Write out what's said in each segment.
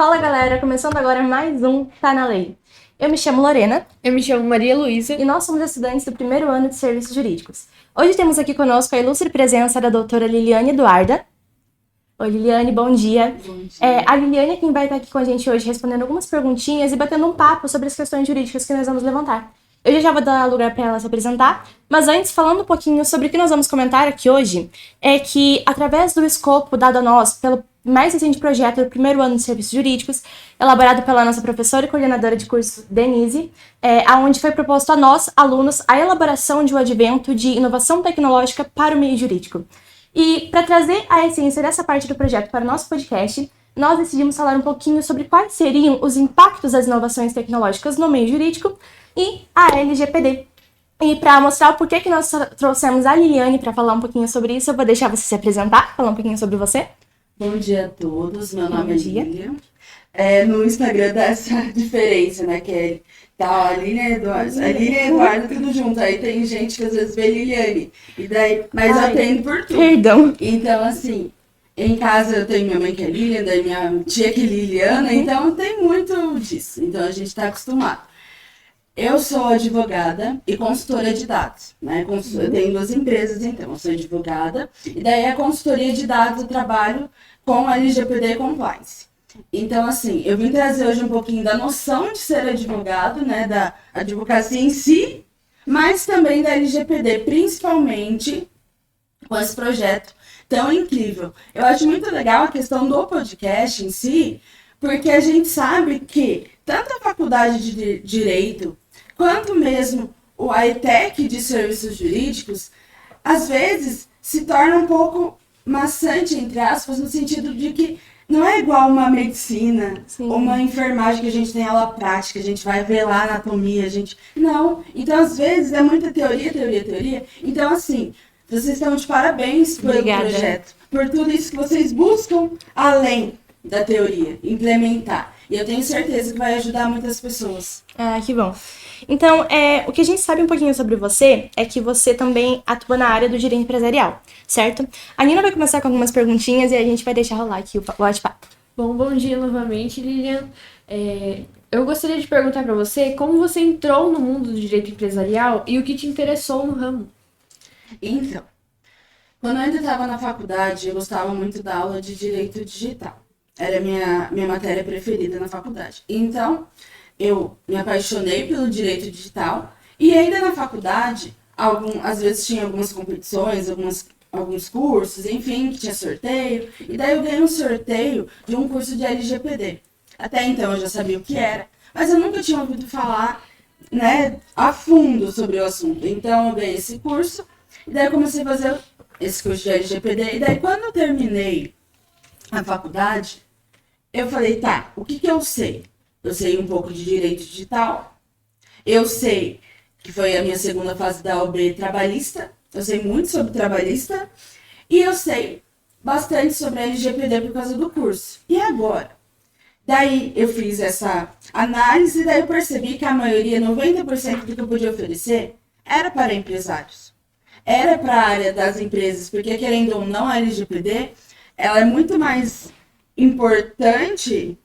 Fala galera, começando agora mais um Tá na Lei. Eu me chamo Lorena. Eu me chamo Maria Luísa. E nós somos estudantes do primeiro ano de Serviços Jurídicos. Hoje temos aqui conosco a ilustre presença da doutora Liliane Eduarda. Oi Liliane, bom dia. Bom dia. A Liliane é quem vai estar aqui com a gente hoje respondendo algumas perguntinhas e batendo um papo sobre as questões jurídicas que nós vamos levantar. Eu já vou dar lugar para ela se apresentar, mas antes, falando um pouquinho sobre o que nós vamos comentar aqui hoje, é que através do escopo dado a nós pelo mais recente projeto do primeiro ano de Serviços Jurídicos, elaborado pela nossa professora e coordenadora de curso, Denise, onde foi proposto a nós, alunos, a elaboração de um advento de inovação tecnológica para o meio jurídico. E para trazer a essência dessa parte do projeto para o nosso podcast, nós decidimos falar um pouquinho sobre quais seriam os impactos das inovações tecnológicas no meio jurídico e a LGPD. E para mostrar o porquê que nós trouxemos a Liliane para falar um pouquinho sobre isso, eu vou deixar você se apresentar, falar um pouquinho sobre você. Bom dia a todos, meu nome é Lilian. No Instagram dá essa diferença, né, que é a Lilian Eduardo. A Lilian Eduardo, tudo junto. Aí tem gente que às vezes vê Liliane, e daí, mas eu atendo por tudo. Perdão. Então, assim, em casa eu tenho minha mãe que é Lilian, daí minha tia que é Liliana, então tem muito disso. Então a gente está acostumado. Eu sou advogada e consultora de dados, né? Eu tenho duas empresas, então eu sou advogada, e daí a consultoria de dados eu trabalho com a LGPD Compliance. Então, assim, eu vim trazer hoje um pouquinho da noção de ser advogado, né, da advocacia em si, mas também da LGPD, principalmente com esse projeto tão incrível. Eu acho muito legal a questão do podcast em si, porque a gente sabe que tanto a faculdade de Direito, quanto mesmo o ETEC de Serviços Jurídicos, às vezes se torna um pouco maçante, entre aspas, no sentido de que não é igual uma medicina, ou uma enfermagem que a gente tem aula prática, a gente vai ver lá a anatomia, Não. Então, às vezes, é muita teoria. Então, assim, vocês estão de parabéns pelo projeto, por tudo isso que vocês buscam além da teoria, implementar. E eu tenho certeza que vai ajudar muitas pessoas. Ah, que bom. Então, o que a gente sabe um pouquinho sobre você é que você também atua na área do direito empresarial, certo? A Nina vai começar com algumas perguntinhas e a gente vai deixar rolar aqui o bate-papo. Bom dia novamente, Lilian. Eu gostaria de perguntar para você como você entrou no mundo do direito empresarial e o que te interessou no ramo. Então, quando eu ainda estava na faculdade, eu gostava muito da aula de direito digital. Era a minha matéria preferida na faculdade. Então, eu me apaixonei pelo direito digital e ainda na faculdade, às vezes tinha algumas competições, alguns cursos, enfim, que tinha sorteio. E daí eu ganhei um sorteio de um curso de LGPD. Até então eu já sabia o que era, mas eu nunca tinha ouvido falar, né, a fundo sobre o assunto. Então eu ganhei esse curso e daí eu comecei a fazer esse curso de LGPD. E daí quando eu terminei a faculdade, eu falei, tá, o que eu sei? Eu sei um pouco de direito digital, eu sei que foi a minha segunda fase da OAB trabalhista, eu sei muito sobre trabalhista, e eu sei bastante sobre a LGPD por causa do curso. E agora? Daí eu fiz essa análise e daí eu percebi que a maioria, 90% do que eu podia oferecer, era para empresários. Era para a área das empresas, porque querendo ou não, a LGPD, ela é muito mais importante,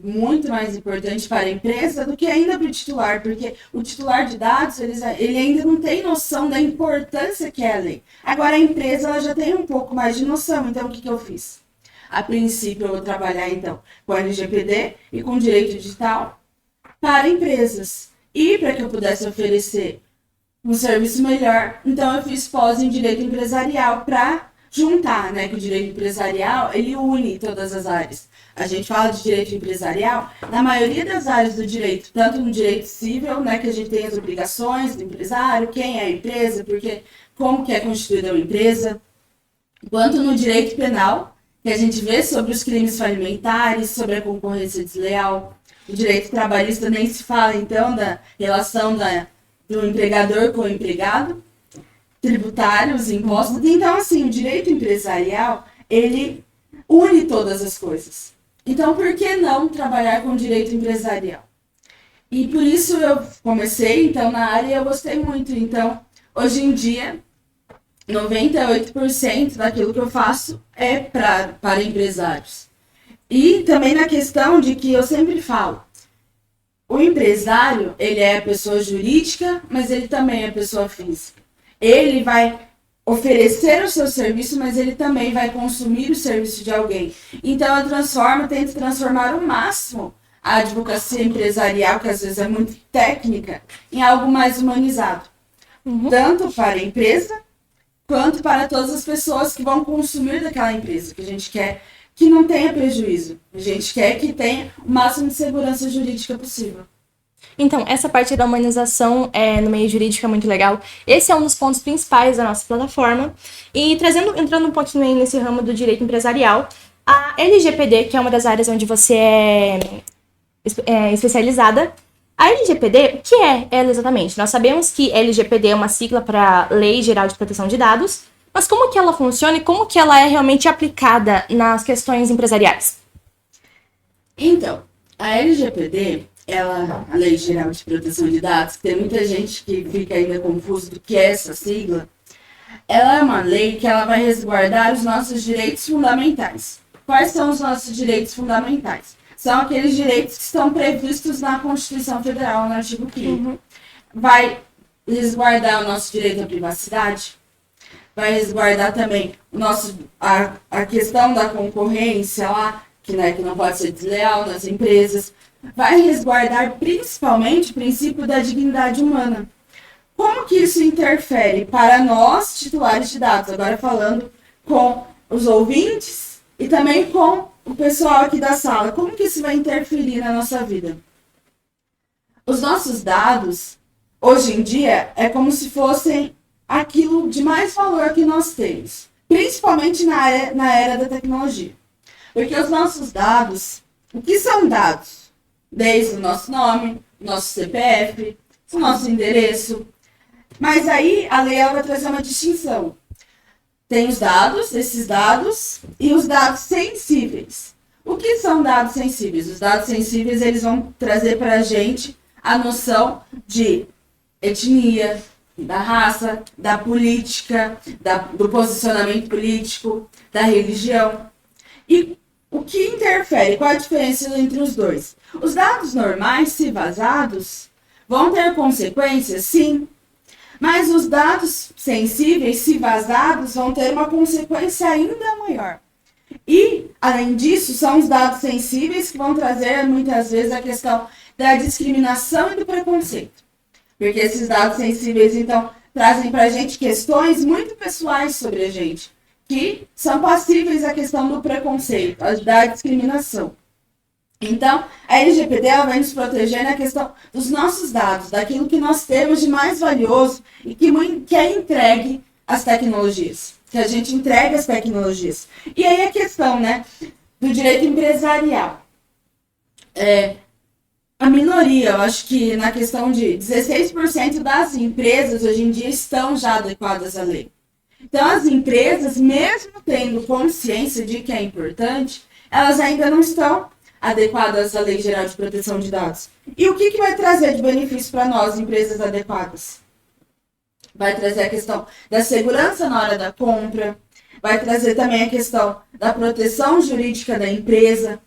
muito mais importante para a empresa do que ainda para o titular, porque o titular de dados, ele ainda não tem noção da importância que é a lei. Agora a empresa ela já tem um pouco mais de noção, então o que eu fiz? A princípio eu vou trabalhar então com a LGPD e com direito digital para empresas. E para que eu pudesse oferecer um serviço melhor, então eu fiz pós em direito empresarial para juntar, né, que o direito empresarial, ele une todas as áreas. A gente fala de direito empresarial, na maioria das áreas do direito, tanto no direito civil, né, que a gente tem as obrigações do empresário, quem é a empresa, porque como que é constituída uma empresa, quanto no direito penal, que a gente vê sobre os crimes falimentares, sobre a concorrência desleal. O direito trabalhista nem se fala, então, da relação do empregador com o empregado, tributários, impostos. Então, assim, o direito empresarial, ele une todas as coisas. Então, por que não trabalhar com direito empresarial? E por isso eu comecei, então, na área e eu gostei muito. Então, hoje em dia, 98% daquilo que eu faço é para empresários. E também na questão de que eu sempre falo, o empresário, ele é a pessoa jurídica, mas ele também é a pessoa física. Ele vai oferecer o seu serviço, mas ele também vai consumir o serviço de alguém. Então, eu tento transformar o máximo a advocacia empresarial, que às vezes é muito técnica, em algo mais humanizado. Tanto para a empresa, quanto para todas as pessoas que vão consumir daquela empresa, que a gente quer que não tenha prejuízo. A gente quer que tenha o máximo de segurança jurídica possível. Então, essa parte da humanização no meio jurídico é muito legal. Esse é um dos pontos principais da nossa plataforma. E entrando um pouquinho aí nesse ramo do direito empresarial, a LGPD, que é uma das áreas onde você é especializada, a LGPD, o que é ela exatamente? Nós sabemos que LGPD é uma sigla para Lei Geral de Proteção de Dados, mas como que ela funciona e como que ela é realmente aplicada nas questões empresariais? Então, a LGPD, a Lei Geral de Proteção de Dados, que tem muita gente que fica ainda confuso do que é essa sigla, ela é uma lei que ela vai resguardar os nossos direitos fundamentais. Quais são os nossos direitos fundamentais? São aqueles direitos que estão previstos na Constituição Federal, no artigo 5º. Vai resguardar o nosso direito à privacidade, vai resguardar também a questão da concorrência lá, que não pode ser desleal nas empresas, vai resguardar principalmente o princípio da dignidade humana. Como que isso interfere para nós, titulares de dados, agora falando com os ouvintes e também com o pessoal aqui da sala, como que isso vai interferir na nossa vida? Os nossos dados, hoje em dia, é como se fossem aquilo de mais valor que nós temos, principalmente na era da tecnologia. Porque os nossos dados, o que são dados? Desde o nosso nome, nosso CPF, o nosso endereço. Mas aí a lei vai trazer uma distinção. Tem os dados, esses dados, e os dados sensíveis. O que são dados sensíveis? Os dados sensíveis, eles vão trazer para a gente a noção de etnia, da raça, da política, do posicionamento político, da religião. E o que interfere? Qual a diferença entre os dois? Os dados normais, se vazados, vão ter consequências? Sim. Mas os dados sensíveis, se vazados, vão ter uma consequência ainda maior. E, além disso, são os dados sensíveis que vão trazer, muitas vezes, a questão da discriminação e do preconceito. Porque esses dados sensíveis, então, trazem para a gente questões muito pessoais sobre a gente, que são passíveis à questão do preconceito, da discriminação. Então, a LGPD vai nos proteger na questão dos nossos dados, daquilo que nós temos de mais valioso e que é entregue às tecnologias, que a gente entrega às tecnologias. E aí a questão, do direito empresarial. A minoria, eu acho que na questão de 16% das empresas hoje em dia estão já adequadas à lei. Então, as empresas, mesmo tendo consciência de que é importante, elas ainda não estão adequadas à Lei Geral de Proteção de Dados. E o que vai trazer de benefício para nós, empresas adequadas? Vai trazer a questão da segurança na hora da compra, vai trazer também a questão da proteção jurídica da empresa,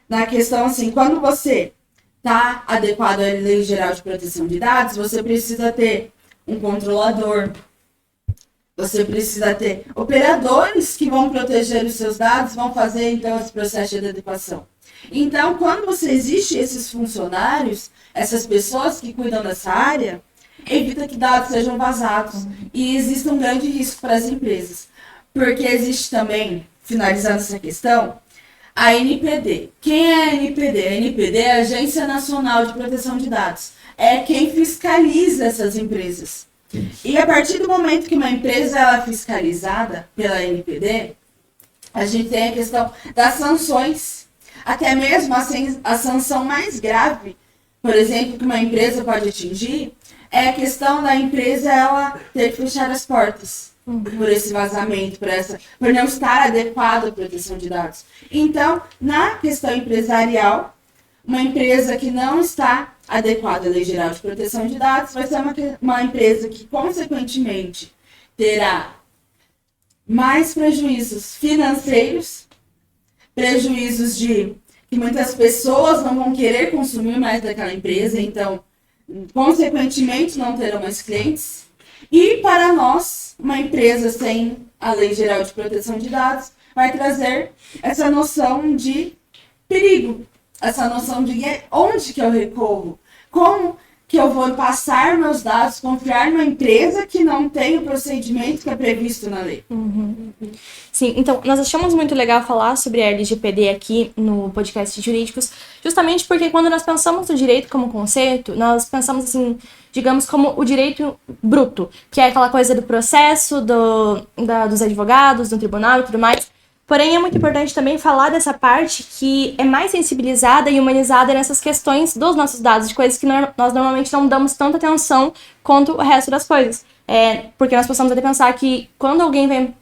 na questão assim, quando você está adequado à Lei Geral de Proteção de Dados, você precisa ter um controlador, você precisa ter operadores que vão proteger os seus dados, vão fazer então esse processo de adequação. Então, quando você existe esses funcionários, essas pessoas que cuidam dessa área, evita que dados sejam vazados e existe um grande risco para as empresas. Porque existe também, finalizando essa questão, a NPD. Quem é a NPD? A NPD é a Agência Nacional de Proteção de Dados. É quem fiscaliza essas empresas. E a partir do momento que uma empresa é fiscalizada pela NPD, a gente tem a questão das sanções. Até mesmo a sanção mais grave, por exemplo, que uma empresa pode atingir, é a questão da empresa ela ter que fechar as portas por esse vazamento, por não estar adequada à proteção de dados. Então, na questão empresarial, uma empresa que não está adequada à Lei Geral de Proteção de Dados vai ser uma empresa que, consequentemente, terá mais prejuízos financeiros, prejuízos de que muitas pessoas não vão querer consumir mais daquela empresa, então, consequentemente, não terão mais clientes. E para nós, uma empresa sem a Lei Geral de Proteção de Dados vai trazer essa noção de perigo, essa noção de onde que eu recorro, como que eu vou passar meus dados, confiar numa empresa que não tem o procedimento que é previsto na lei. Sim, então, nós achamos muito legal falar sobre a LGPD aqui no podcast Jurídicos, justamente porque quando nós pensamos no direito como conceito, nós pensamos assim, digamos, como o direito bruto, que é aquela coisa do processo, dos advogados, do tribunal e tudo mais. Porém, é muito importante também falar dessa parte que é mais sensibilizada e humanizada nessas questões dos nossos dados, de coisas que nós normalmente não damos tanta atenção quanto o resto das coisas. Porque nós possamos até pensar que quando alguém vem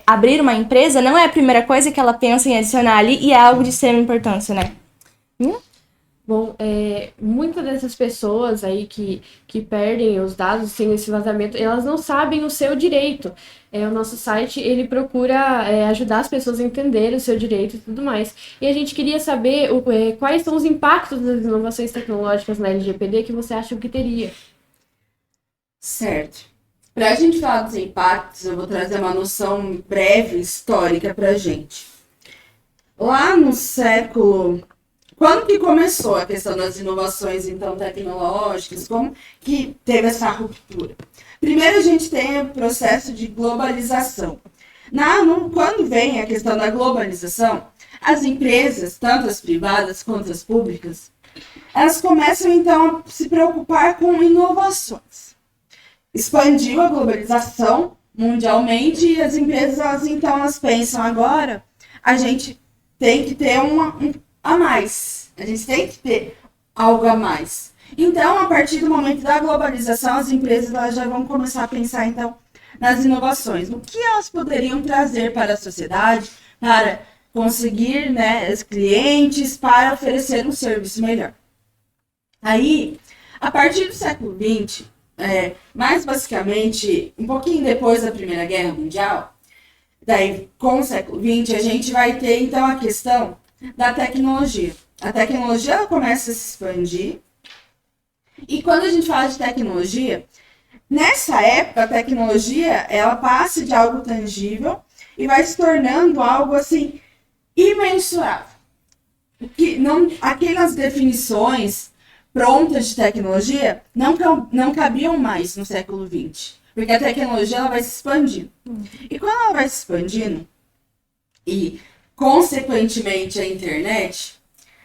abrir uma empresa, não é a primeira coisa que ela pensa em adicionar ali e é algo de extrema importância, né? Bom, muitas dessas pessoas aí que perdem os dados sem esse vazamento, elas não sabem o seu direito. O nosso site, ele procura ajudar as pessoas a entenderem o seu direito e tudo mais. E a gente queria saber quais são os impactos das inovações tecnológicas na LGPD que você acha que teria. Certo. Para a gente falar dos impactos, eu vou trazer uma noção breve, histórica para a gente. Lá no século... Quando que começou a questão das inovações, então, tecnológicas? Como que teve essa ruptura? Primeiro, a gente tem o processo de globalização. Quando vem a questão da globalização, as empresas, tanto as privadas quanto as públicas, elas começam, então, a se preocupar com inovações. Expandiu a globalização mundialmente e as empresas, então, elas pensam agora, a gente tem que ter a mais. A gente tem que ter algo a mais. Então, a partir do momento da globalização, as empresas elas já vão começar a pensar, então, nas inovações. O que elas poderiam trazer para a sociedade para conseguir, os clientes, para oferecer um serviço melhor. Aí, a partir do século XX, mais basicamente, um pouquinho depois da Primeira Guerra Mundial, daí, com o século XX, a gente vai ter, então, a questão da tecnologia. A tecnologia ela começa a se expandir. E quando a gente fala de tecnologia, nessa época a tecnologia ela passa de algo tangível e vai se tornando algo assim imensurável. Aquelas definições prontas de tecnologia não cabiam mais no século XX, porque a tecnologia ela vai se expandindo. E quando ela vai se expandindo e consequentemente a internet,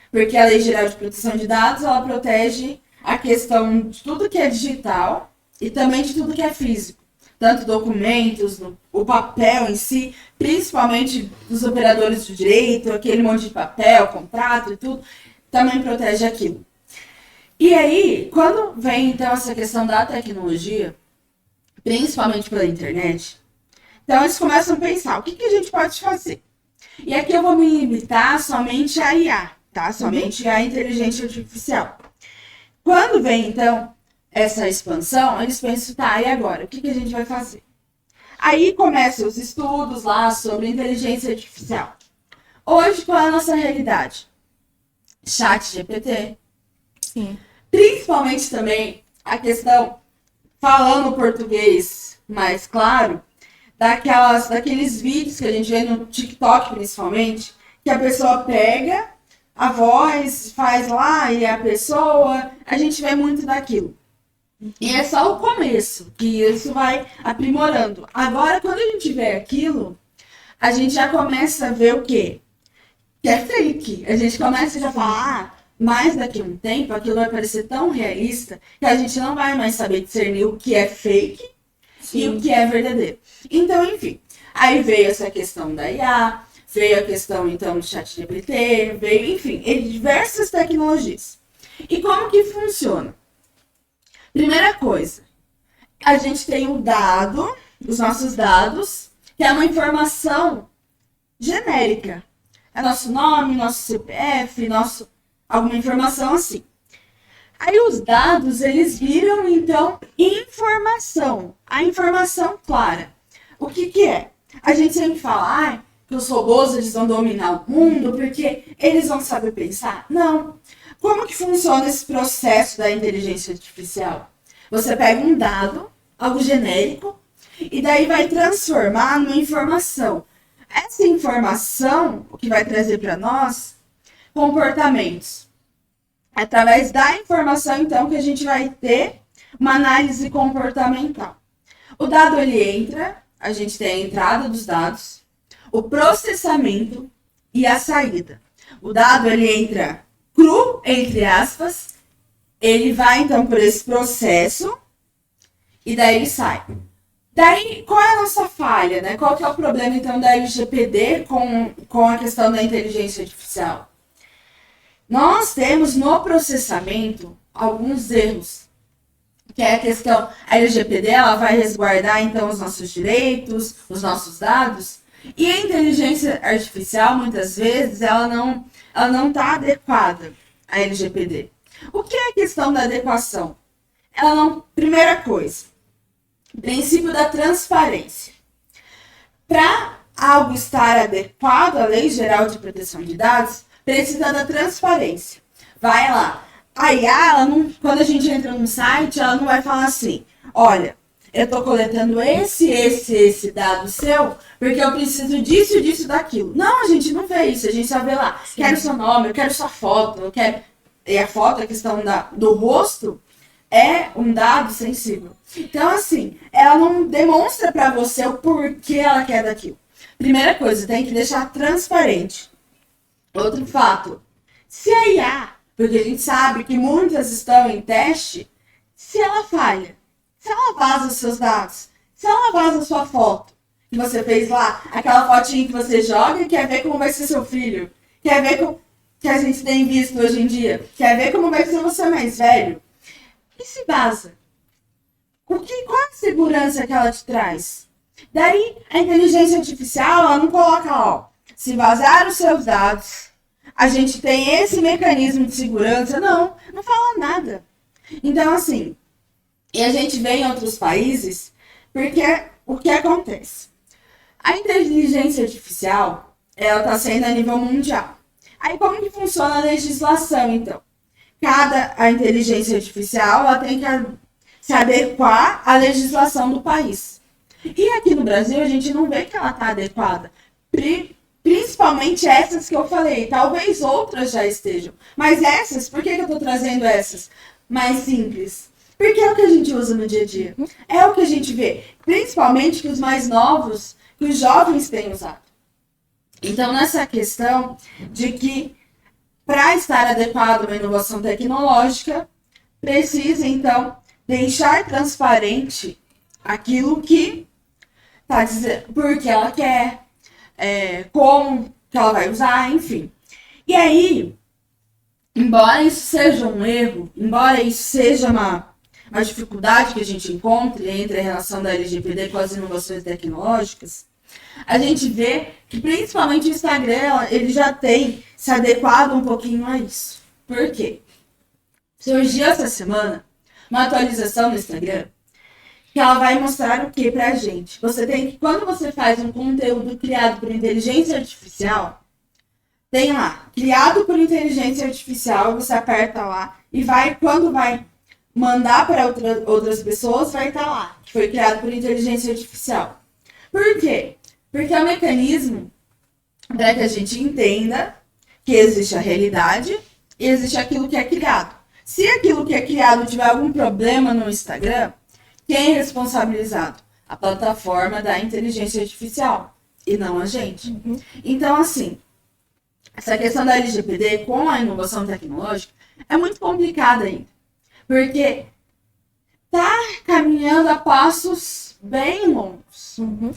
porque a Lei Geral de Proteção de Dados, ela protege a questão de tudo que é digital e também de tudo que é físico. Tanto documentos, o papel em si, principalmente dos operadores de direito, aquele monte de papel, contrato e tudo, também protege aquilo. E aí, quando vem então essa questão da tecnologia, principalmente pela internet, então eles começam a pensar, o que a gente pode fazer? E aqui eu vou me limitar somente a IA, tá? Somente a inteligência artificial. Quando vem, então, essa expansão, eles pensam, tá, e agora? O que a gente vai fazer? Aí começam os estudos lá sobre inteligência artificial. Hoje, qual é a nossa realidade? ChatGPT. Sim. Principalmente também a questão, falando português mais claro, daqueles vídeos que a gente vê no TikTok, principalmente, que a pessoa pega a voz, faz lá e a gente vê muito daquilo. E é só o começo, que isso vai aprimorando. Agora, quando a gente vê aquilo, a gente já começa a ver o quê? Que é fake. A gente começa já a falar, mas daqui a um tempo, aquilo vai parecer tão realista que a gente não vai mais saber discernir o que é fake e o que é verdadeiro. Então, enfim, aí veio essa questão da IA, veio a questão, então, do ChatGPT, veio, enfim, diversas tecnologias. E como que funciona? Primeira coisa, a gente tem o dado, os nossos dados, que é uma informação genérica. É nosso nome, nosso CPF, alguma informação assim. Aí os dados, eles viram, então, informação. A informação clara. O que é? A gente sempre fala, que os robôs eles vão dominar o mundo porque eles vão saber pensar? Não. Como que funciona esse processo da inteligência artificial? Você pega um dado, algo genérico, e daí vai transformar numa informação. Essa informação, o que vai trazer para nós, comportamentos. Através da informação, então, que a gente vai ter uma análise comportamental. O dado, ele entra, a gente tem a entrada dos dados, o processamento e a saída. O dado, ele entra cru, entre aspas, ele vai, então, por esse processo e daí ele sai. Daí, qual é a nossa falha, né? Qual que é o problema, então, da LGPD com a questão da inteligência artificial? Nós temos no processamento alguns erros, que é a questão, a LGPD, ela vai resguardar, então, os nossos direitos, os nossos dados, e a inteligência artificial, muitas vezes, ela não está adequada à LGPD. O que é a questão da adequação? Ela não, primeira coisa, princípio da transparência. Para algo estar adequado à Lei Geral de Proteção de Dados, precisa da transparência. Vai lá. A IA, quando a gente entra num site, ela não vai falar assim, olha, eu estou coletando esse dado seu, porque eu preciso disso, disso, daquilo. Não, a gente não vê isso, a gente só vê lá, sim, quero seu nome, eu quero sua foto, eu quero... E a foto, a questão do rosto, é um dado sensível. Então, assim, ela não demonstra para você o porquê ela quer daquilo. Primeira coisa, tem que deixar transparente. Outro fato, se a IA, porque a gente sabe que muitas estão em teste, se ela falha, se ela vaza os seus dados, se ela vaza a sua foto, que você fez lá, aquela fotinha que você joga e quer ver como vai ser seu filho, quer ver como que a gente tem visto hoje em dia, quer ver como vai ser você mais velho, e se vaza? Qual é a segurança que ela te traz? Daí, a inteligência artificial, ela não coloca, ó, se vazar os seus dados, a gente tem esse mecanismo de segurança. Não fala nada. Então, assim, e a gente vê em outros países, porque o que acontece? A inteligência artificial, ela está sendo a nível mundial. Aí, como que funciona a legislação, então? A inteligência artificial, ela tem que se adequar à legislação do país. E aqui no Brasil, a gente não vê que ela está adequada. Principalmente essas que eu falei. Talvez outras já estejam. Mas essas, por que eu estou trazendo essas? Mais simples. Porque é o que a gente usa no dia a dia. É o que a gente vê. Principalmente que os mais novos, que os jovens têm usado. Então, nessa questão de que, para estar adequado a uma inovação tecnológica, precisa, então, deixar transparente aquilo que está dizendo, porque ela quer, como que ela vai usar, enfim. E aí, embora isso seja um erro, embora isso seja uma dificuldade que a gente encontre entre a relação da LGPD com as inovações tecnológicas, a gente vê que principalmente o Instagram, ele já tem se adequado um pouquinho a isso. Por quê? Surgiu essa semana uma atualização no Instagram que ela vai mostrar o que pra gente? Você tem que, quando você faz um conteúdo criado por inteligência artificial, tem lá, criado por inteligência artificial, você aperta lá e quando vai mandar para outras pessoas, vai estar lá, que foi criado por inteligência artificial. Por quê? Porque é um mecanismo para que a gente entenda que existe a realidade e existe aquilo que é criado. Se aquilo que é criado tiver algum problema no Instagram, quem é responsabilizado? A plataforma da inteligência artificial e não a gente. Uhum. Então, assim, essa questão da LGPD com a inovação tecnológica é muito complicada ainda. Porque tá caminhando a passos bem longos. Uhum.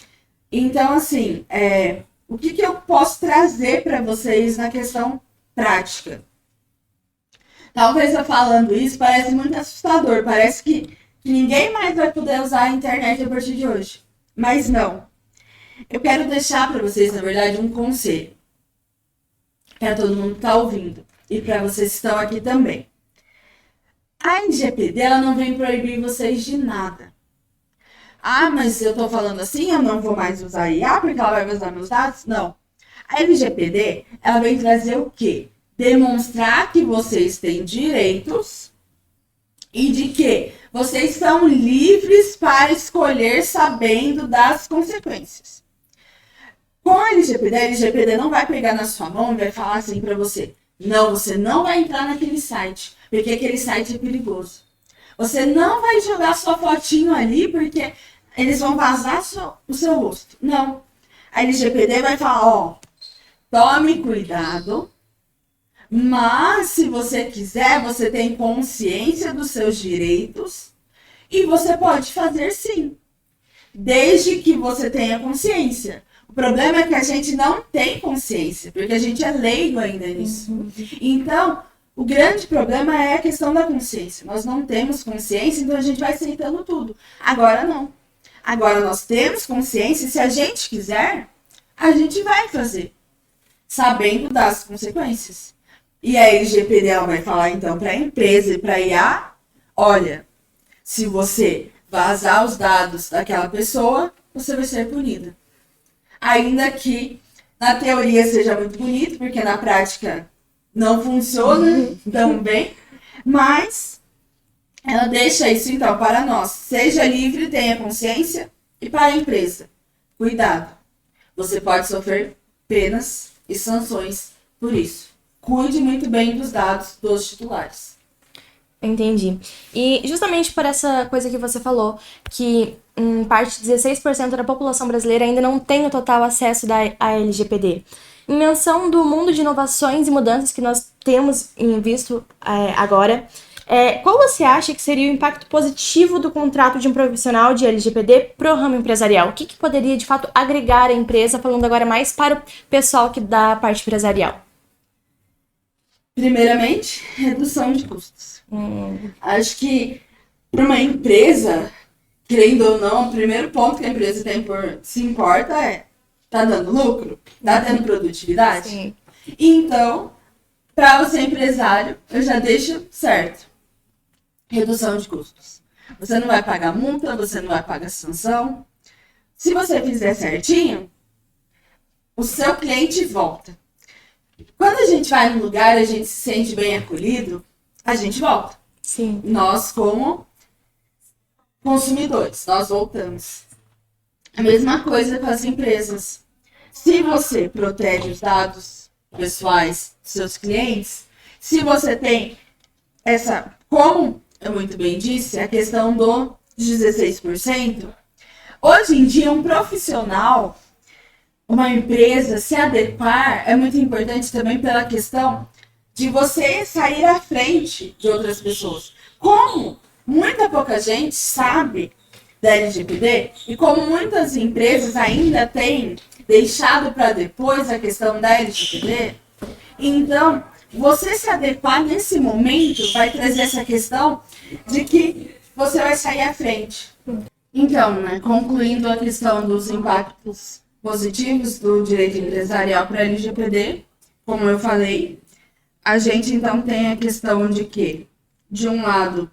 Então, assim, o que eu posso trazer para vocês na questão prática? Talvez eu falando isso parece muito assustador, parece que ninguém mais vai poder usar a internet a partir de hoje. Mas não. Eu quero deixar para vocês, na verdade, um conselho. Para todo mundo que está ouvindo. E para vocês que estão aqui também. A LGPD, ela não vem proibir vocês de nada. Ah, mas eu estou falando assim, eu não vou mais usar IA porque ela vai usar meus dados? Não. A LGPD, ela vem trazer o quê? Demonstrar que vocês têm direitos e de que vocês são livres para escolher sabendo das consequências. Com a LGPD não vai pegar na sua mão e vai falar assim para você: não, você não vai entrar naquele site, porque aquele site é perigoso. Você não vai jogar sua fotinho ali, porque eles vão vazar o seu rosto. Não. A LGPD vai falar: ó, tome cuidado, mas se você quiser, você tem consciência dos seus direitos e você pode fazer sim, desde que você tenha consciência. O problema é que a gente não tem consciência, porque a gente é leigo ainda nisso. Então, o grande problema é a questão da consciência. Nós não temos consciência, então a gente vai aceitando tudo. Agora não. Agora nós temos consciência e se a gente quiser, a gente vai fazer, sabendo das consequências. E a LGPD ela vai falar então para a empresa e para a IA: olha, se você vazar os dados daquela pessoa, você vai ser punida. Ainda que na teoria seja muito bonito, porque na prática não funciona tão bem, mas ela deixa isso então para nós. Seja livre, tenha consciência, e para a empresa: cuidado, você pode sofrer penas e sanções por isso. Cuide muito bem dos dados dos titulares. Entendi. E justamente por essa coisa que você falou, que em parte 16% da população brasileira ainda não tem o total acesso à LGPD. Em menção do mundo de inovações e mudanças que nós temos visto agora, qual você acha que seria o impacto positivo do contrato de um profissional de LGPD para o ramo empresarial? O que poderia, de fato, agregar à empresa, falando agora mais para o pessoal que da parte empresarial? Primeiramente, redução de custos. Acho que para uma empresa, querendo ou não, o primeiro ponto que a empresa se importa é: tá dando lucro? Tá tendo produtividade? Sim. Então, para você empresário, eu já deixo certo. Redução de custos. Você não vai pagar multa, você não vai pagar sanção. Se você fizer certinho, o seu cliente volta. Quando a gente vai num lugar e a gente se sente bem acolhido, a gente volta. Sim. Nós, como consumidores, nós voltamos. A mesma coisa com as empresas. Se você protege os dados pessoais dos seus clientes, se você tem essa, como eu muito bem disse, a questão do 16%, hoje em dia um profissional, uma empresa se adequar é muito importante também pela questão de você sair à frente de outras pessoas. Como muita pouca gente sabe da LGPD e como muitas empresas ainda têm deixado para depois a questão da LGPD, então você se adequar nesse momento vai trazer essa questão de que você vai sair à frente. Então, concluindo a questão dos impactos positivos do direito empresarial para a LGPD, como eu falei, a gente então tem a questão de que, de um lado,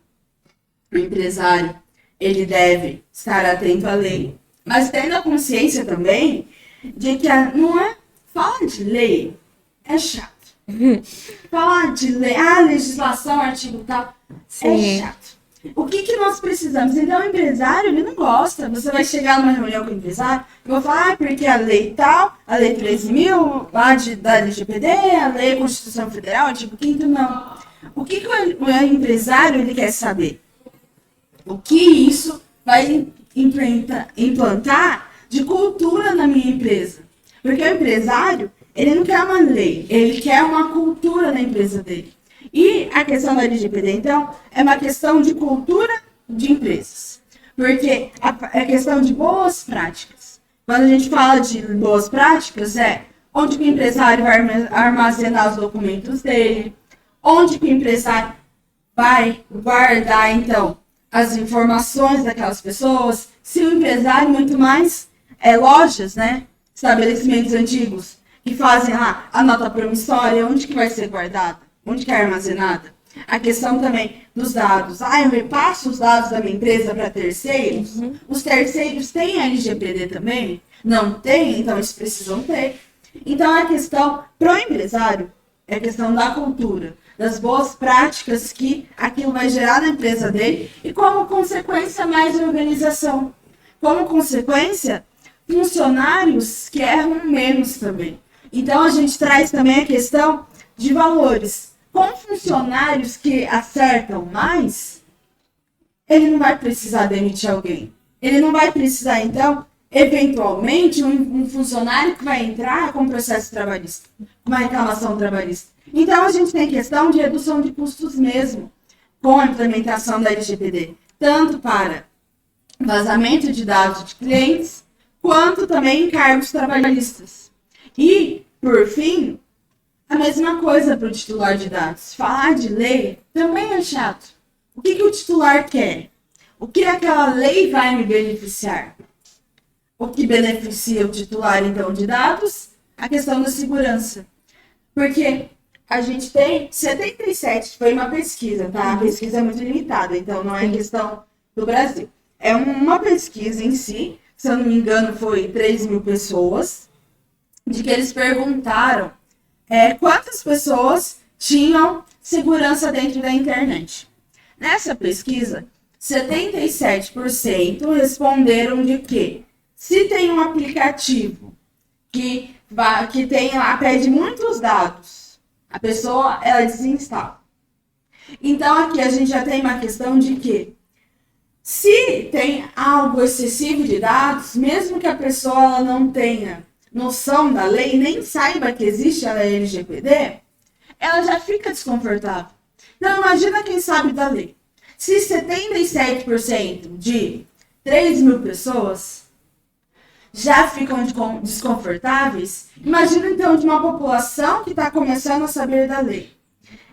o empresário ele deve estar atento à lei, mas tendo a consciência também de que não é falar de lei é chato. Falar de lei, legislação, artigo tal, é chato. O que nós precisamos? Então, o empresário, ele não gosta. Você vai chegar numa reunião com o empresário e vai falar, porque a lei tal, a lei 13.000, lá da LGPD, a lei Constituição Federal, artigo 5º, não. O que o empresário, ele quer saber? O que isso vai implantar de cultura na minha empresa? Porque o empresário, ele não quer uma lei, ele quer uma cultura na empresa dele. E a questão da LGPD, então, é uma questão de cultura de empresas. Porque é questão de boas práticas. Quando a gente fala de boas práticas, é onde que o empresário vai armazenar os documentos dele, onde que o empresário vai guardar, então, as informações daquelas pessoas. Se o empresário, muito mais, lojas, estabelecimentos antigos, que fazem lá a nota promissória, onde que vai ser guardada? Onde que é armazenada? A questão também dos dados. Eu repasso os dados da minha empresa para terceiros. Os terceiros têm LGPD também? Não tem? Então eles precisam ter. Então, a questão para o empresário é a questão da cultura, das boas práticas que aquilo vai gerar na empresa dele e, como consequência, mais organização. Como consequência, funcionários que erram menos também. Então, a gente traz também a questão de valores. Com funcionários que acertam mais, ele não vai precisar demitir alguém. Ele não vai precisar, então, eventualmente, um funcionário que vai entrar com processo trabalhista, uma reclamação trabalhista. Então, a gente tem questão de redução de custos mesmo, com a implementação da LGPD, tanto para vazamento de dados de clientes, quanto também encargos trabalhistas. E, por fim, a mesma coisa para o titular de dados. Falar de lei também é chato. O que o titular quer? O que aquela lei vai me beneficiar? O que beneficia o titular, então, de dados? A questão da segurança. Porque a gente tem 77, foi uma pesquisa, tá? A pesquisa é muito limitada, então não é questão do Brasil. É uma pesquisa em si, se eu não me engano, foi 3.000 pessoas, de que eles perguntaram quantas pessoas tinham segurança dentro da internet. Nessa pesquisa, 77% responderam de que se tem um aplicativo que tem lá, pede muitos dados, a pessoa, ela desinstala. Então, aqui a gente já tem uma questão de que se tem algo excessivo de dados, mesmo que a pessoa ela não tenha noção da lei, nem saiba que existe a LGPD, ela já fica desconfortável. Então, imagina quem sabe da lei. Se 77% de 3.000 pessoas já ficam desconfortáveis, imagina então de uma população que está começando a saber da lei.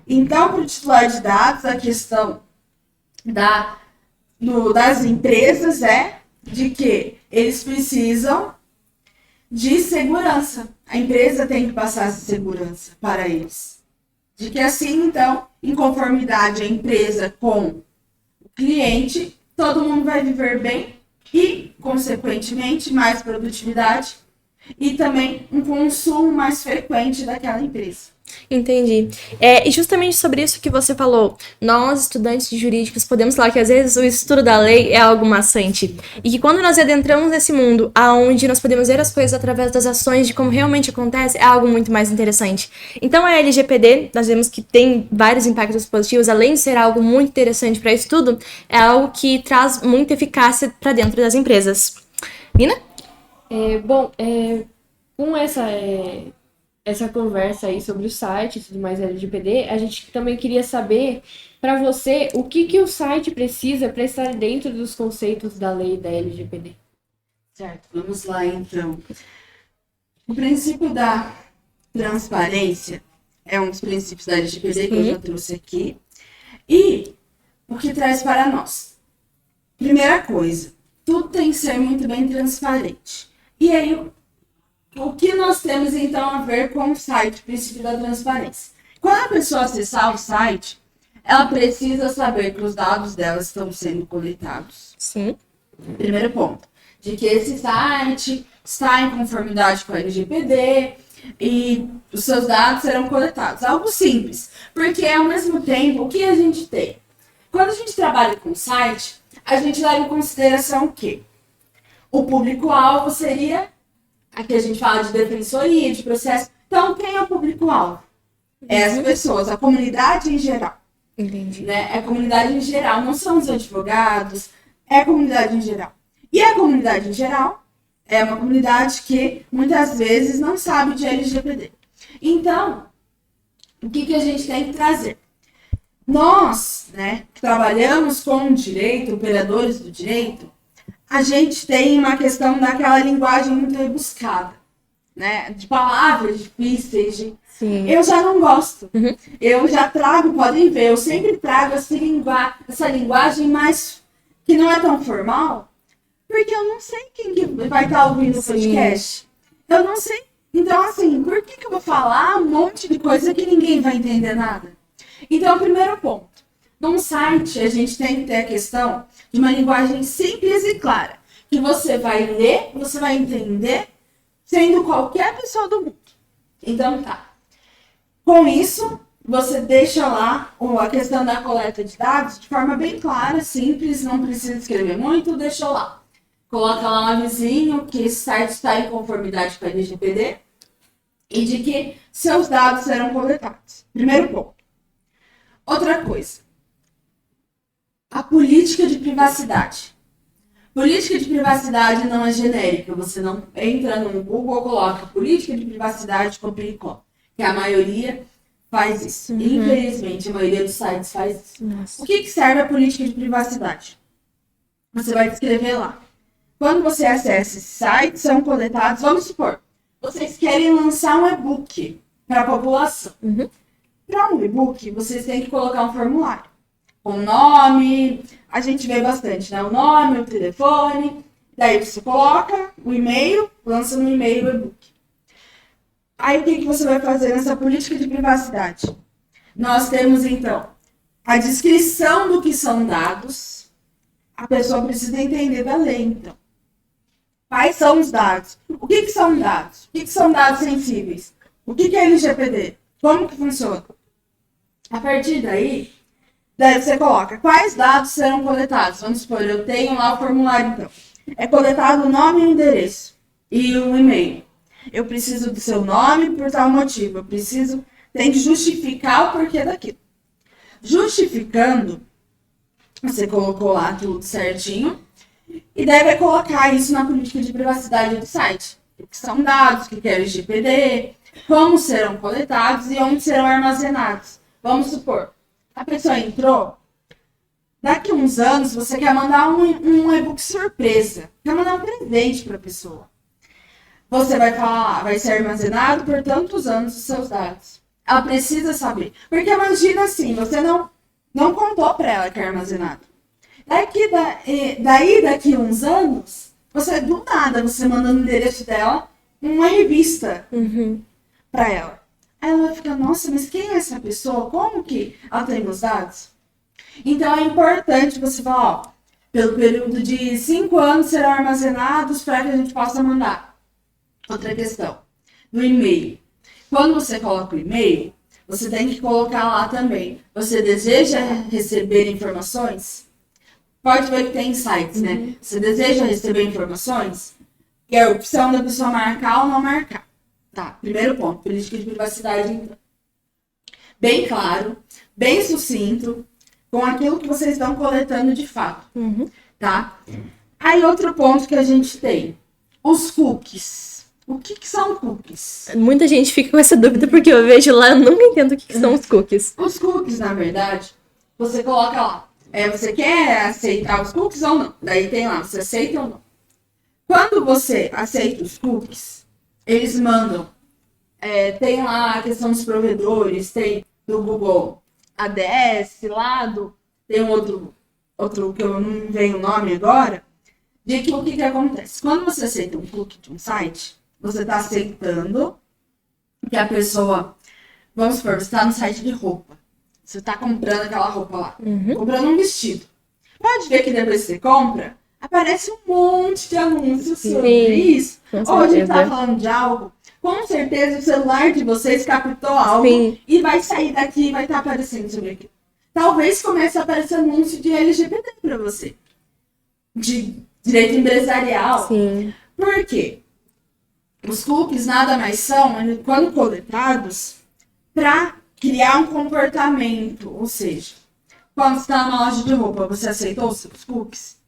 Então, para o titular de dados, a questão das empresas é de que eles precisam de segurança. A empresa tem que passar essa segurança para eles. De que assim, então, em conformidade a empresa com o cliente, todo mundo vai viver bem e, consequentemente, mais produtividade e também um consumo mais frequente daquela empresa. Entendi. E justamente sobre isso que você falou, nós, estudantes de jurídicos, podemos falar que às vezes o estudo da lei é algo maçante. E que quando nós adentramos nesse mundo, onde nós podemos ver as coisas através das ações, de como realmente acontece, é algo muito mais interessante. Então a LGPD, nós vemos que tem vários impactos positivos, além de ser algo muito interessante para estudo, é algo que traz muita eficácia para dentro das empresas. Nina? Com essa conversa aí sobre o site e tudo mais LGPD, a gente também queria saber, para você, o que o site precisa para estar dentro dos conceitos da lei da LGPD. Certo, vamos lá então. O princípio da transparência é um dos princípios da LGPD que eu já trouxe aqui. E o que traz para nós? Primeira coisa, tudo tem que ser muito bem transparente. E aí, o que nós temos então a ver com o site, o princípio da transparência? Quando a pessoa acessar o site, ela precisa saber que os dados dela estão sendo coletados. Sim. Primeiro ponto, de que esse site está em conformidade com a LGPD e os seus dados serão coletados. Algo simples, porque ao mesmo tempo, o que a gente tem? Quando a gente trabalha com site, a gente leva em consideração o quê? O público-alvo seria aqui a gente fala de defensoria, de processo. Então, quem é o público-alvo? É as pessoas, a comunidade em geral. Entendi. Né? É a comunidade em geral, não são os advogados, é a comunidade em geral. E a comunidade em geral é uma comunidade que muitas vezes não sabe de LGPD. Então, o que a gente tem que trazer? Nós, né, que trabalhamos com o direito, operadores do direito, a gente tem uma questão daquela linguagem muito rebuscada, né? De palavras difíceis. Sim. Eu já não gosto. Eu já trago, podem ver, eu sempre trago essa linguagem mais que não é tão formal, porque eu não sei quem que vai estar ouvindo o podcast. Eu não sei. Então, assim, por que eu vou falar um monte de coisa que ninguém vai entender nada? Então, primeiro ponto. Num site, a gente tem que ter a questão de uma linguagem simples e clara, que você vai ler, você vai entender, sendo qualquer pessoa do mundo. Então tá. Com isso, você deixa lá a questão da coleta de dados de forma bem clara, simples, não precisa escrever muito, deixa lá. Coloca lá um avisinho que esse site está em conformidade com a LGPD e de que seus dados serão coletados. Primeiro ponto. Outra coisa. A política de privacidade. Política de privacidade não é genérica. Você não entra no Google, coloca política de privacidade Copernicó, que a maioria faz isso. Infelizmente, a maioria dos sites faz isso. Nossa. O que serve a política de privacidade? Você vai escrever lá. Quando você acessa esse site, são coletados, vamos supor, vocês querem lançar um e-book para a população. Para um e-book, vocês têm que colocar um formulário. O nome, a gente vê bastante, né? O nome, o telefone, daí você coloca o e-mail, lança no e-mail o e-book. Aí o que você vai fazer nessa política de privacidade? Nós temos, então, a descrição do que são dados. A pessoa precisa entender da lei, então. Quais são os dados? O que são dados? O que são dados sensíveis? O que é LGPD? Como que funciona? A partir daí você coloca quais dados serão coletados. Vamos supor, eu tenho lá o formulário, então. É coletado o nome e o endereço e o e-mail. Eu preciso do seu nome por tal motivo. Tem que justificar o porquê daquilo. Justificando, você colocou lá tudo certinho. E daí vai colocar isso na política de privacidade do site. O que são dados, o que é LGPD, como serão coletados e onde serão armazenados. Vamos supor, a pessoa entrou, daqui a uns anos você quer mandar um e-book surpresa, quer mandar um presente para a pessoa. Você vai falar, vai ser armazenado por tantos anos os seus dados. Ela precisa saber. Porque imagina assim, você não contou para ela que é armazenado. Daqui a uns anos, do nada, você manda no endereço dela uma revista para ela. Aí ela vai ficar, nossa, mas quem é essa pessoa? Como que ela tem meus dados? Então é importante você falar, ó, pelo período de 5 anos serão armazenados para que a gente possa mandar. Outra questão, no e-mail. Quando você coloca o e-mail, você tem que colocar lá também. Você deseja receber informações? Pode ver que tem sites, né? Você deseja receber informações? E a opção da pessoa marcar ou não marcar. Tá, primeiro ponto, política de privacidade, então. Bem claro, bem sucinto, com aquilo que vocês estão coletando de fato. Tá? Aí outro ponto que a gente tem, os cookies. O que são cookies? Muita gente fica com essa dúvida porque eu vejo lá, eu nunca entendo o que são os cookies. Os cookies, na verdade, você coloca lá. Você quer aceitar os cookies ou não? Daí tem lá, você aceita ou não. Quando você aceita os cookies, eles mandam. Tem lá a questão dos provedores, tem do Google ADS, tem um outro que eu não venho o nome agora, de que o que acontece? Quando você aceita um cookie de um site, você está aceitando que a pessoa, vamos supor, você está no site de roupa. Você está comprando aquela roupa lá, comprando um vestido. Pode ver que depois que você compra, aparece um monte de anúncios sobre isso. Ou a gente está falando de algo, com certeza o celular de vocês captou algo e vai sair daqui e vai estar aparecendo sobre aquilo. Talvez comece a aparecer anúncio de LGBT para você. De direito empresarial. Por quê? Os cookies nada mais são, quando coletados, para criar um comportamento. Ou seja, quando você está na loja de roupa, você aceitou os seus cookies?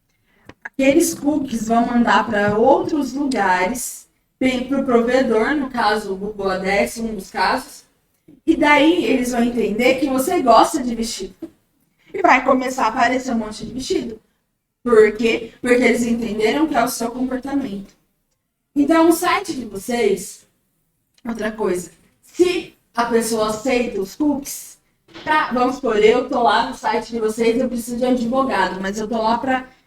Aqueles cookies vão mandar para outros lugares, para o provedor, no caso o Google ADS, um dos casos, e daí eles vão entender que você gosta de vestido. E vai começar a aparecer um monte de vestido. Por quê? Porque eles entenderam que é o seu comportamento. Então, o site de vocês, outra coisa, se a pessoa aceita os cookies, tá, vamos supor, eu tô lá no site de vocês, eu preciso de um advogado, mas eu tô lá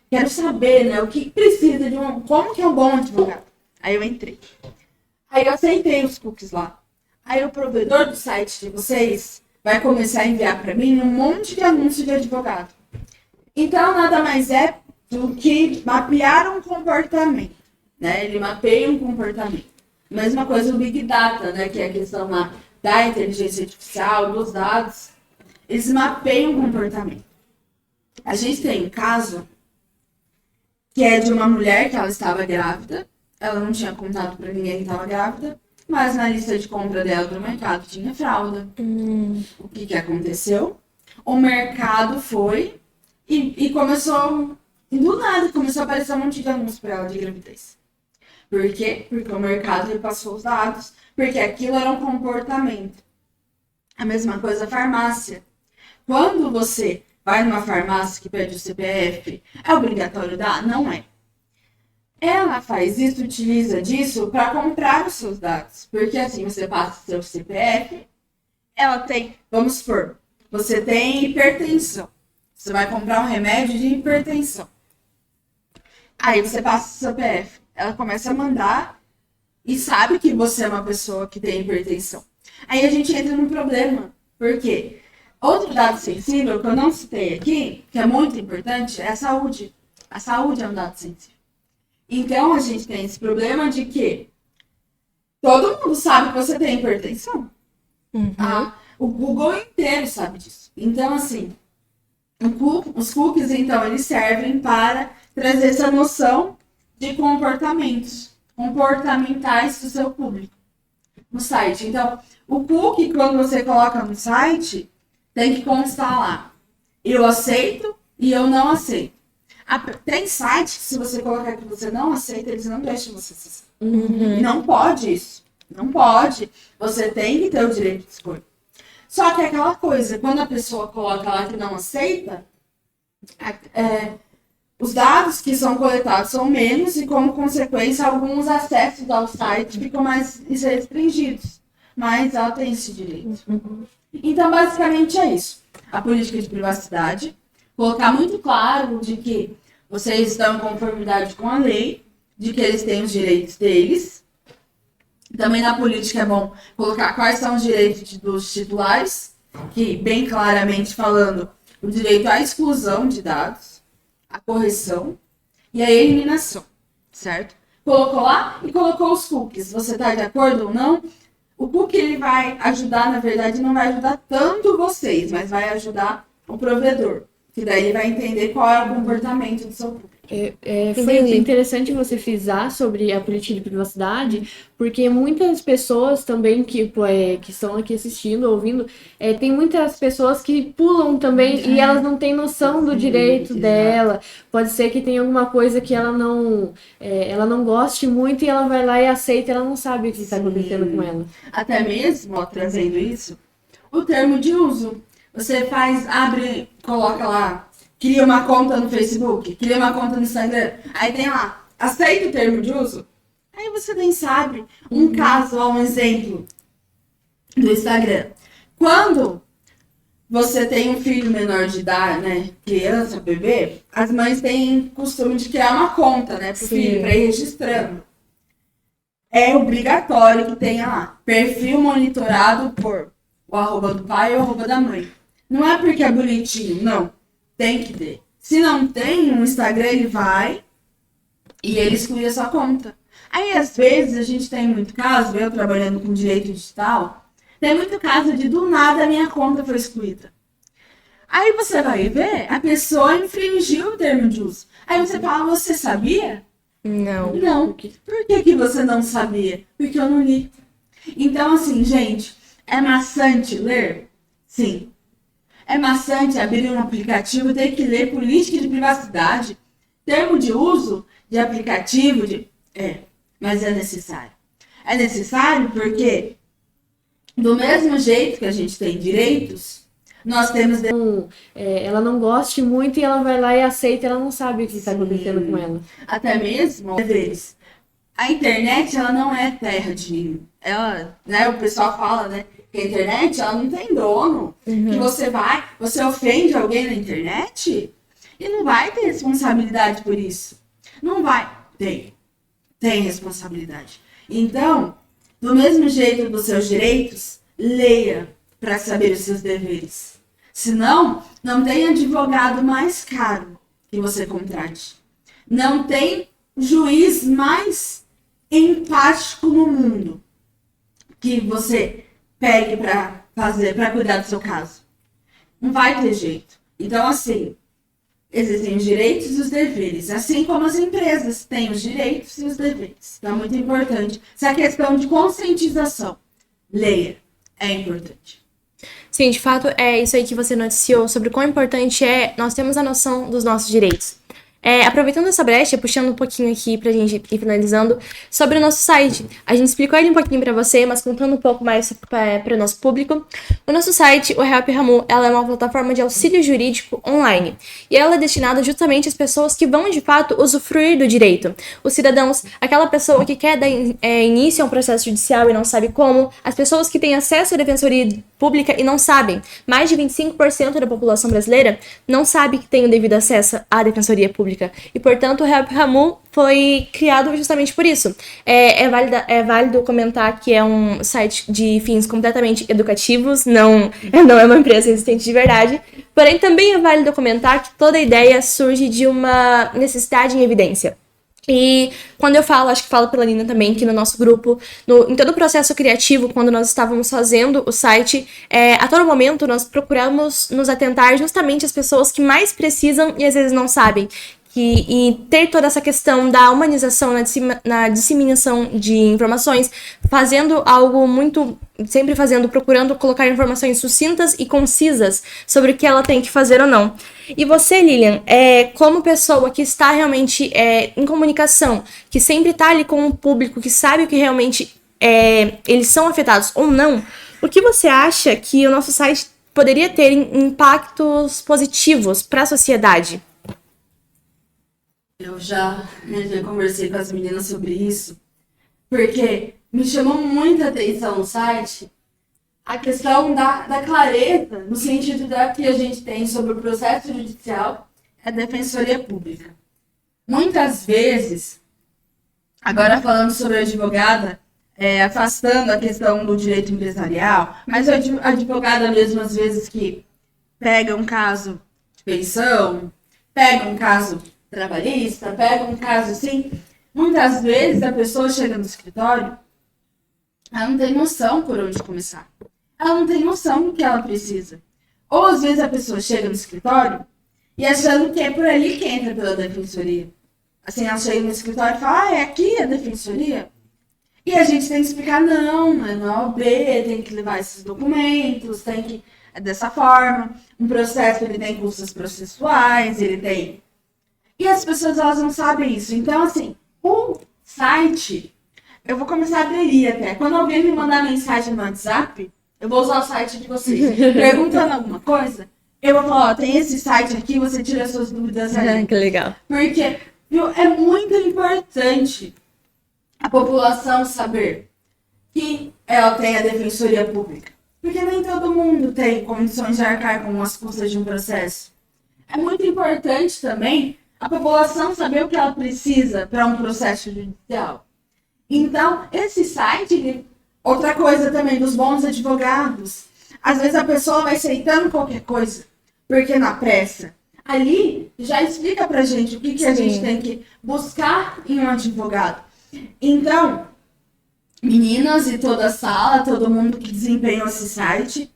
quero saber, né, o que precisa como que é um bom advogado. Aí eu entrei. Aí eu aceitei os cookies lá. Aí o provedor do site de vocês vai começar a enviar para mim um monte de anúncios de advogado. Então, nada mais é do que mapear um comportamento, né? Ele mapeia um comportamento. Mesma coisa o Big Data, né? Que é a questão lá da inteligência artificial, dos dados. Eles mapeiam o comportamento. A gente tem um caso que é de uma mulher que ela estava grávida. Ela não tinha contado para ninguém que estava grávida, mas na lista de compra dela do mercado tinha fralda. O que aconteceu? O mercado foi e começou, e do nada, começou a aparecer um monte de anúncios para ela de gravidez. Por quê? Porque o mercado repassou os dados, porque aquilo era um comportamento. A mesma coisa a farmácia. Quando você vai numa farmácia que pede o CPF, é obrigatório dar? Não é. Ela faz isso, utiliza disso para comprar os seus dados. Porque assim, você passa o seu CPF, ela tem, vamos supor, você tem hipertensão. Você vai comprar um remédio de hipertensão. Aí você passa o CPF. Ela começa a mandar e sabe que você é uma pessoa que tem hipertensão. Aí a gente entra num problema. Por quê? Outro dado sensível que eu não citei aqui, que é muito importante, é a saúde. A saúde é um dado sensível. Então a gente tem esse problema de que todo mundo sabe que você tem hipertensão. O Google inteiro sabe disso. Então, assim, os cookies, então, eles servem para trazer essa noção de comportamentais do seu público no site. Então, o cookie, quando você coloca no site, tem que constar lá: eu aceito e eu não aceito. Tem sites que, se você colocar que você não aceita, eles não deixam você acessar. Não pode isso. Não pode. Você tem que ter o direito de escolha. Só que é aquela coisa, quando a pessoa coloca lá que não aceita, os dados que são coletados são menos e, como consequência, alguns acessos ao site ficam mais restringidos. Mas ela tem esse direito. Então, basicamente é isso. A política de privacidade, colocar muito claro de que vocês estão em conformidade com a lei, de que eles têm os direitos deles. Também na política é bom colocar quais são os direitos dos titulares, que, bem claramente falando, o direito à exclusão de dados, a correção e a eliminação, certo? Colocou lá e colocou os cookies. Você está de acordo ou não? O cookie, ele vai ajudar, na verdade, não vai ajudar tanto vocês, mas vai ajudar o provedor, que daí ele vai entender qual é o comportamento do seu público. Foi interessante você frisar sobre a política de privacidade, porque muitas pessoas também que estão aqui assistindo, ouvindo, tem muitas pessoas que pulam também e elas não têm noção do direito dela. Pode ser que tenha alguma coisa que ela não goste muito e ela vai lá e aceita, ela não sabe o que está acontecendo com ela. Até mesmo, trazendo isso, o termo de uso. Você abre, coloca lá, cria uma conta no Facebook, cria uma conta no Instagram, aí tem lá, aceita o termo de uso? Aí você nem sabe. Um caso, um exemplo do Instagram. Quando você tem um filho menor de idade, né, criança, bebê, as mães têm costume de criar uma conta, né, pro filho, para ir registrando. É obrigatório que tenha lá, perfil monitorado por o arroba do pai ou o arroba da mãe. Não é porque é bonitinho, não. Tem que ter. Se não tem, no Instagram ele vai e ele exclui a sua conta. Aí, às vezes, a gente tem muito caso, eu trabalhando com direito digital, tem muito caso de, do nada, a minha conta foi excluída. Aí você vai ver, a pessoa infringiu o termo de uso. Aí você fala, você sabia? Não. Não. Por que você não sabia? Porque eu não li. Então, assim, gente, é maçante ler? Sim. É maçante abrir um aplicativo, ter que ler política de privacidade, termo de uso de aplicativo, mas é necessário. É necessário porque, do mesmo jeito que a gente tem direitos, nós temos... Ela não goste muito e ela vai lá e aceita, ela não sabe o que está acontecendo com ela. Até mesmo, deveres. A internet, ela não é terra de ninguém. Ela, né, o pessoal fala, né, que a internet, ela não tem dono. Que você ofende alguém na internet e não vai ter responsabilidade por isso. Não vai. Tem responsabilidade. Então, do mesmo jeito dos seus direitos, leia para saber os seus deveres. Senão, não tem advogado mais caro que você contrate. Não tem juiz mais empático no mundo que você pegue para cuidar do seu caso. Não vai ter jeito. Então, assim, existem os direitos e os deveres, assim como as empresas têm os direitos e os deveres. Então, é muito importante. Essa questão de conscientização, leia, é importante. Sim, de fato, é isso aí que você noticiou sobre o quão importante é nós termos a noção dos nossos direitos. Aproveitando essa brecha, puxando um pouquinho aqui pra gente ir finalizando, sobre o nosso site. A gente explicou ele um pouquinho pra você, mas contando um pouco mais para o nosso público. O nosso site, o Help Ramu, ela é uma plataforma de auxílio jurídico online. E ela é destinada justamente às pessoas que vão, de fato, usufruir do direito. Os cidadãos, aquela pessoa que quer dar início a um processo judicial e não sabe como. As pessoas que têm acesso à defensoria pública e não sabem. Mais de 25% da população brasileira não sabe que tem o devido acesso à defensoria pública. E, portanto, o Help Ramu foi criado justamente por isso. É válido comentar que é um site de fins completamente educativos, não é uma empresa existente de verdade. Porém, também é válido comentar que toda ideia surge de uma necessidade em evidência. E quando eu falo, acho que falo pela Nina também, que no nosso grupo, em todo o processo criativo, quando nós estávamos fazendo o site, a todo momento nós procuramos nos atentar justamente às pessoas que mais precisam e às vezes não sabem. E ter toda essa questão da humanização na disseminação de informações, fazendo algo procurando colocar informações sucintas e concisas sobre o que ela tem que fazer ou não. E você, Lilian, como pessoa que está realmente em comunicação, que sempre está ali com o público, que sabe o que realmente eles são afetados ou não, o que você acha que o nosso site poderia ter impactos positivos para a sociedade? Eu já conversei com as meninas sobre isso, porque me chamou muita atenção no site a questão da clareza, no sentido da que a gente tem sobre o processo judicial e a defensoria pública. Muitas vezes, agora falando sobre a advogada, afastando a questão do direito empresarial, mas a advogada mesmo, às vezes, que pega um caso de pensão, pega um caso trabalhista, pega um caso assim, muitas vezes a pessoa chega no escritório, ela não tem noção por onde começar. Ela não tem noção do que ela precisa. Ou às vezes a pessoa chega no escritório e achando que é por ali que entra pela defensoria. Assim, ela chega no escritório e fala, é aqui a defensoria? E a gente tem que explicar, não, é no OAB, tem que levar esses documentos, é dessa forma. Um processo, ele tem custas processuais, ele tem... E as pessoas, elas não sabem isso. Então, assim, o site, eu vou começar a aderir até. Quando alguém me mandar mensagem no WhatsApp, eu vou usar o site de vocês. Perguntando alguma coisa, eu vou falar, tem esse site aqui, você tira as suas dúvidas aí. Que legal. Porque, é muito importante a população saber que ela tem a defensoria pública. Porque nem todo mundo tem condições de arcar com as custas de um processo. É muito importante também a população saber o que ela precisa para um processo judicial. Então, esse site, outra coisa também dos bons advogados, às vezes a pessoa vai aceitando qualquer coisa, porque na pressa, ali já explica pra gente o que a gente tem que buscar em um advogado. Então, meninas e toda a sala, todo mundo que desempenhou esse site,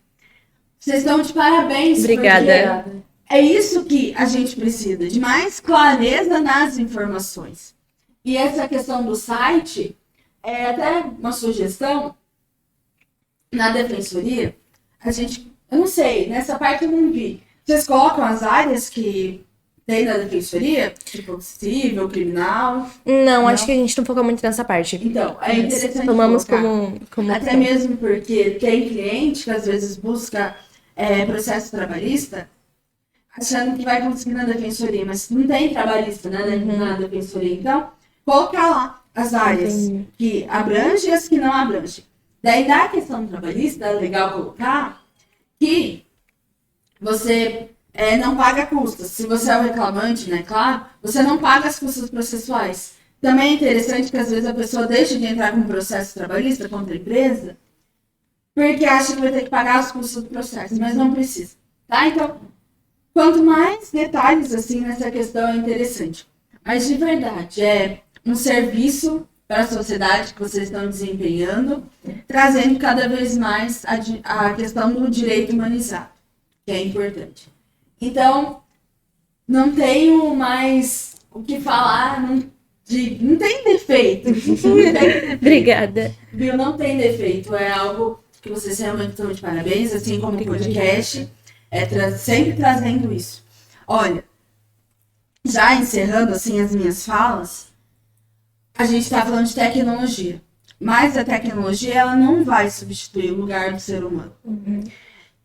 vocês estão de parabéns. Obrigada. É isso que a gente precisa, de mais clareza nas informações. E essa questão do site, é até uma sugestão, na defensoria, eu não sei, nessa parte eu não vi. Vocês colocam as áreas que tem na defensoria? Tipo, civil, criminal? Não, acho que a gente não foca muito nessa parte. Então, é interessante tomamos colocar. como Até mesmo porque tem cliente que às vezes busca processo trabalhista, achando que vai conseguir na defensoria, mas não tem trabalhista, né, na defensoria. Então, colocar lá as áreas que abrangem e as que não abrangem. Daí, da questão trabalhista, é legal colocar que você não paga custas. Se você é o reclamante, né, claro, você não paga as custas processuais. Também é interessante que às vezes a pessoa deixa de entrar com um processo trabalhista contra a empresa porque acha que vai ter que pagar as custas do processo, mas não precisa. Tá? Então, quanto mais detalhes assim nessa questão é interessante. Mas de verdade, é um serviço para a sociedade que vocês estão desempenhando, trazendo cada vez mais a questão do direito humanizado, que é importante. Então, não tenho mais o que falar, não tem defeito. Obrigada. Viu? Não tem defeito, é algo que vocês realmente estão de parabéns, assim como o podcast, sempre trazendo isso. Olha, já encerrando assim as minhas falas, a gente está falando de tecnologia, mas a tecnologia ela não vai substituir o lugar do ser humano.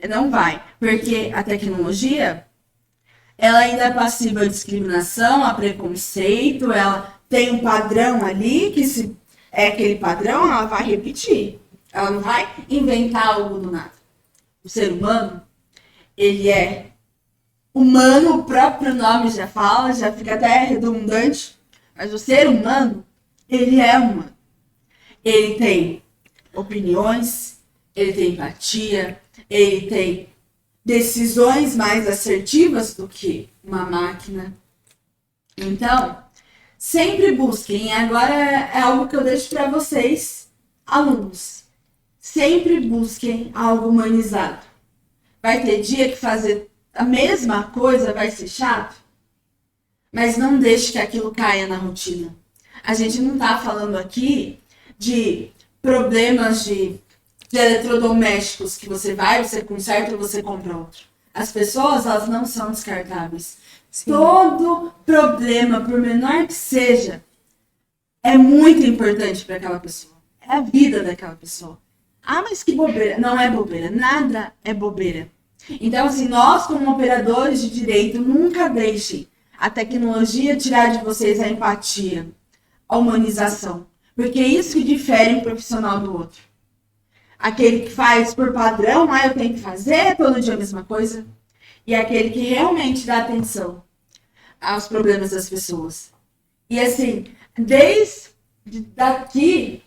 Não vai, porque a tecnologia ela ainda é passiva a discriminação, a preconceito, ela tem um padrão ali, que se é aquele padrão, ela vai repetir. Ela não vai inventar algo do nada. O ser humano, ele é humano, o próprio nome já fala, já fica até redundante, mas o ser humano, ele é humano. Ele tem opiniões, ele tem empatia, ele tem decisões mais assertivas do que uma máquina. Então, sempre busquem, agora é algo que eu deixo para vocês, alunos. Sempre busquem algo humanizado. Vai ter dia que fazer a mesma coisa vai ser chato, mas não deixe que aquilo caia na rotina. A gente não está falando aqui de problemas de eletrodomésticos que você conserta ou você compra outro. As pessoas, elas não são descartáveis. Sim. Todo problema, por menor que seja, é muito importante para aquela pessoa. É a vida daquela pessoa. Ah, mas que bobeira. Não é bobeira. Nada é bobeira. Então, assim, nós como operadores de direito, nunca deixem a tecnologia tirar de vocês a empatia, a humanização. Porque é isso que difere um profissional do outro. Aquele que faz por padrão, eu tenho que fazer todo dia a mesma coisa. E aquele que realmente dá atenção aos problemas das pessoas. E assim, desde daqui,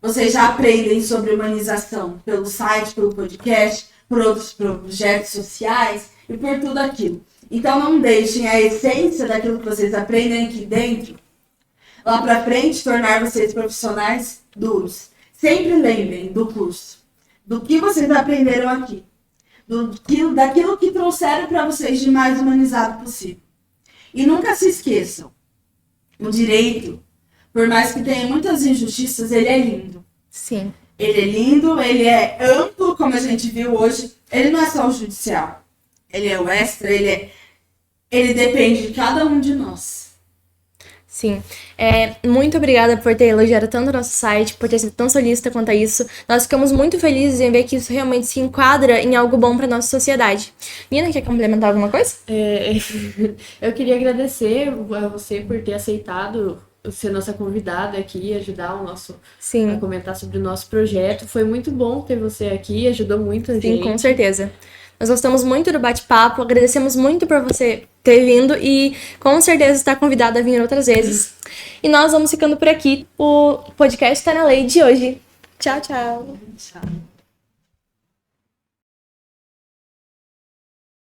vocês já aprendem sobre humanização pelo site, pelo podcast, por outros projetos sociais e por tudo aquilo. Então não deixem a essência daquilo que vocês aprendem aqui dentro, lá pra frente, tornar vocês profissionais duros. Sempre lembrem do curso, do que vocês aprenderam aqui, daquilo que trouxeram para vocês de mais humanizado possível. E nunca se esqueçam, o direito, por mais que tenha muitas injustiças, ele é lindo. Sim. Ele é lindo, ele é amplo, como a gente viu hoje. Ele não é só o judicial, ele é o extra, ele depende de cada um de nós. Sim. Muito obrigada por ter elogiado tanto o nosso site, por ter sido tão solícita quanto a isso. Nós ficamos muito felizes em ver que isso realmente se enquadra em algo bom para nossa sociedade. Nina, quer complementar alguma coisa? Eu queria agradecer a você por ter aceitado ser nossa convidada aqui e ajudar a comentar sobre o nosso projeto. Foi muito bom ter você aqui, ajudou muito a gente. Sim, com certeza. Nós gostamos muito do bate-papo, agradecemos muito por você ter vindo e com certeza está convidada a vir outras vezes. E nós vamos ficando por aqui. O podcast Tá na Lei de hoje. Tchau, tchau. Tchau.